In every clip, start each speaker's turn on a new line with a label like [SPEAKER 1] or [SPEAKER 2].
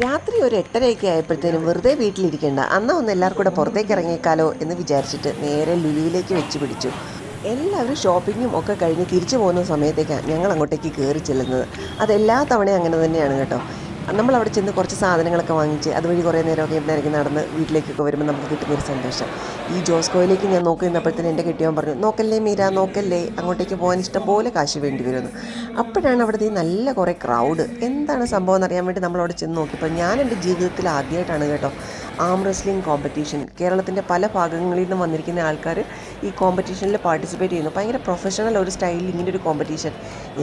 [SPEAKER 1] രാത്രി ഒരു 8:30 ആയപ്പോഴത്തേനും വെറുതെ വീട്ടിലിരിക്കേണ്ട, അന്നാ ഒന്ന് എല്ലാവർക്കും കൂടെ പുറത്തേക്ക് ഇറങ്ങിയേക്കാലോ എന്ന് വിചാരിച്ചിട്ട് നേരെ ലുലുവിലേക്ക് വെച്ച് പിടിച്ചു. എല്ലാവരും ഷോപ്പിങ്ങും ഒക്കെ കഴിഞ്ഞ് തിരിച്ചു പോകുന്ന സമയത്തേക്കാണ് ഞങ്ങൾ അങ്ങോട്ടേക്ക് കയറി ചെല്ലുന്നത്. അതെല്ലാ തവണയും അങ്ങനെ തന്നെയാണ് കേട്ടോ. നമ്മളവിടെ ചെന്ന് കുറച്ച് സാധനങ്ങളൊക്കെ വാങ്ങിച്ച് അതുവഴി കുറേ നേരമൊക്കെ ഇറങ്ങി നടന്ന് വീട്ടിലേക്കൊക്കെ വരുമ്പോൾ നമുക്ക് കിട്ടുന്നൊരു സന്തോഷം. ഈ ജോസ്കോയിലേക്ക് ഞാൻ നോക്കി നിന്നപ്പോഴത്തേന് എൻ്റെ കെട്ടിയവൻ പറഞ്ഞു, നോക്കല്ലേ മീര നോക്കല്ലേ, അങ്ങോട്ടേക്ക് പോകാൻ ഇഷ്ടം പോലെ കാശ് വേണ്ടി വരുമെന്ന്. അപ്പോഴാണ് അവിടുത്തെ നല്ല കുറേ ക്രൗഡ്. എന്താണ് സംഭവം എന്നറിയാൻ വേണ്ടി നമ്മളവിടെ ചെന്ന് നോക്കിയപ്പോൾ ഞാൻ എൻ്റെ ജീവിതത്തിൽ ആദ്യമായിട്ടാണ് കേട്ടോ ആം റെസ്ലിംഗ് കോമ്പറ്റീഷൻ, കേരളത്തിൻ്റെ പല ഭാഗങ്ങളിൽ നിന്നും വന്നിരിക്കുന്ന ആൾക്കാർ ഈ കോമ്പറ്റീഷനിൽ പാർട്ടിസിപ്പേറ്റ് ചെയ്യുന്നു. ഭയങ്കര പ്രൊഫഷണൽ ഒരു സ്റ്റൈലിൽ ഇങ്ങനൊരു കോമ്പറ്റീഷൻ,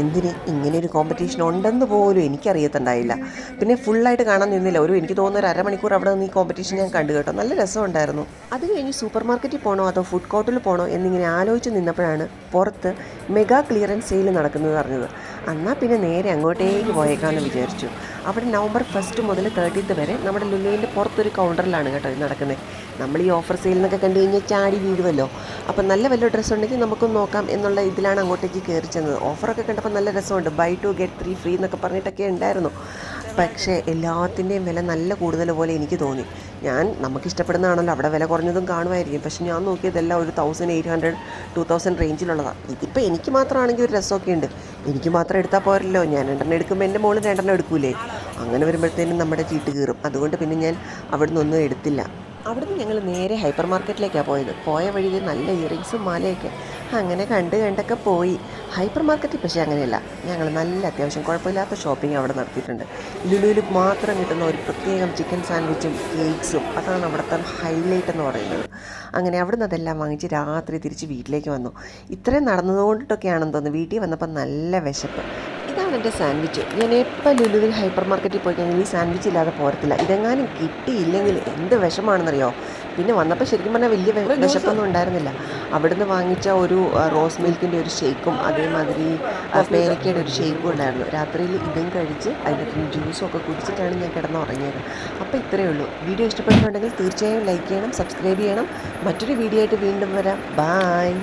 [SPEAKER 1] എന്തിന് ഇങ്ങനെയൊരു കോമ്പറ്റീഷൻ ഉണ്ടെന്ന് പോലും എനിക്കറിയത്തുണ്ടായില്ല. പിന്നെ ഫുള്ളായിട്ട് കാണാൻ നിന്നില്ല, എനിക്ക് തോന്നുന്ന ഒരു അരമണിക്കൂർ അവിടെ നിന്ന് ഈ കോമ്പറ്റീഷൻ ഞാൻ കണ്ടു കേട്ടോ. നല്ല രസമുണ്ടായിരുന്നു. അത് കഴിഞ്ഞ് സൂപ്പർ മാർക്കറ്റിൽ പോകണോ അതോ ഫുഡ് കോർട്ടിൽ പോകണോ എന്നിങ്ങനെ ആലോചിച്ച് നിന്നപ്പോഴാണ് പുറത്ത് മെഗാ ക്ലിയറൻസ് സെയിൽ നടക്കുന്നത് അറിഞ്ഞത്. എന്നാൽ പിന്നെ നേരെ അങ്ങോട്ടേക്ക് പോയേക്കാമെന്ന് വിചാരിച്ചു. അവിടെ നവംബർ 1 മുതൽ 30 വരെ നമ്മുടെ ലുലുവിൻ്റെ പുറത്തൊരു കൗണ്ടറിലാണ് കേട്ടോ ഇത് നടക്കുന്നത്. നമ്മൾ ഈ ഓഫർ സെയിൽ എന്നൊക്കെ കണ്ടു കഴിഞ്ഞാൽ ചാടി വീഴുമല്ലോ. അപ്പം നല്ല വല്ല ഡ്രസ്സ് ഉണ്ടെങ്കിൽ നമുക്കൊന്ന് നോക്കാം എന്നുള്ള ഇതിലാണ് അങ്ങോട്ടേക്ക് കയറി ചെന്നത്. ഓഫറൊക്കെ കണ്ടപ്പോൾ നല്ല രസമുണ്ട്, ബൈ 2 get 3 ഫ്രീ എന്നൊക്കെ പറഞ്ഞിട്ടൊക്കെ ഉണ്ടായിരുന്നു. പക്ഷേ എല്ലാത്തിൻ്റെയും വില നല്ല കൂടുതൽ പോലെ എനിക്ക് തോന്നി. നമുക്കിഷ്ടപ്പെടുന്നതാണല്ലോ, അവിടെ വില കുറഞ്ഞതും കാണുമായിരിക്കും. പക്ഷെ ഞാൻ നോക്കിയതെല്ലാം ഒരു 1800 2000 റേഞ്ചിലുള്ളതാണ്. ഇതിപ്പോൾ എനിക്ക് മാത്രമാണെങ്കിൽ ഒരു രസമൊക്കെ ഉണ്ട്. എനിക്ക് മാത്രം എടുത്താൽ പോരല്ലോ, ഞാൻ 2 എടുക്കുമ്പോൾ എൻ്റെ മോള് 2 എടുക്കൂലേ. അങ്ങനെ വരുമ്പോഴത്തേനും നമ്മുടെ ചീട്ട് കീറും. അതുകൊണ്ട് പിന്നെ ഞാൻ അവിടെ നിന്നൊന്നും എടുത്തില്ല. അവിടുന്ന് ഞങ്ങൾ നേരെ ഹൈപ്പർ മാർക്കറ്റിലേക്കാണ് പോയത്. പോയ വഴിയിൽ നല്ല ഇയറിങ്സും മാലയൊക്കെ അങ്ങനെ കണ്ടൊക്കെ പോയി. ഹൈപ്പർ മാർക്കറ്റിൽ പക്ഷേ അങ്ങനെയല്ല, ഞങ്ങൾ നല്ല അത്യാവശ്യം കുഴപ്പമില്ലാത്ത ഷോപ്പിംഗ് അവിടെ നടത്തിയിട്ടുണ്ട്. ലുലുവിൽ മാത്രം കിട്ടുന്ന ഒരു പ്രത്യേകം ചിക്കൻ സാൻഡ്വിച്ചും കേക്ക്സും അതാണ് അവിടുത്തെ ഹൈലൈറ്റ് എന്ന് പറയുന്നത്. അങ്ങനെ അവിടുന്ന് അതെല്ലാം വാങ്ങിച്ച് രാത്രി തിരിച്ച് വീട്ടിലേക്ക് വന്നു. ഇത്രയും നടന്നതുകൊണ്ടിട്ടൊക്കെയാണെന്ന് തോന്നുന്നു വീട്ടിൽ വന്നപ്പോൾ നല്ല വിശപ്പ്. ഇതാണ് എൻ്റെ സാൻഡ്വിച്ച്. ഞാൻ എപ്പോൾ ലുലുവിൽ ഹൈപ്പർ മാർക്കറ്റിൽ പോയി കഴിഞ്ഞാൽ ഈ സാൻഡ്വിച്ച് ഇല്ലാതെ പോരത്തില്ല. ഇതെങ്ങാനും കിട്ടിയില്ലെങ്കിൽ എന്ത് വിഷമാണെന്നറിയോ. പിന്നെ വന്നപ്പോൾ ശരിക്കും പറഞ്ഞാൽ വലിയ വിശപ്പൊന്നും ഉണ്ടായിരുന്നില്ല. അവിടുന്ന് വാങ്ങിച്ച ഒരു റോസ് മിൽക്കിൻ്റെ ഒരു ഷേക്കും അതേമാതിരി പേരക്കയുടെ ഒരു ഷേക്കും ഉണ്ടായിരുന്നു. രാത്രിയിൽ ഇതും കഴിച്ച് അതിൻ്റെ ജ്യൂസും ഒക്കെ കുടിച്ചിട്ടാണ് ഞാൻ കിടന്നുറങ്ങിയത്. അപ്പോൾ ഇത്രയേ ഉള്ളൂ. വീഡിയോ ഇഷ്ടപ്പെട്ടിട്ടുണ്ടെങ്കിൽ തീർച്ചയായും ലൈക്ക് ചെയ്യണം, സബ്സ്ക്രൈബ് ചെയ്യണം. മറ്റൊരു വീഡിയോ ആയിട്ട് വീണ്ടും വരാം. ബായ്.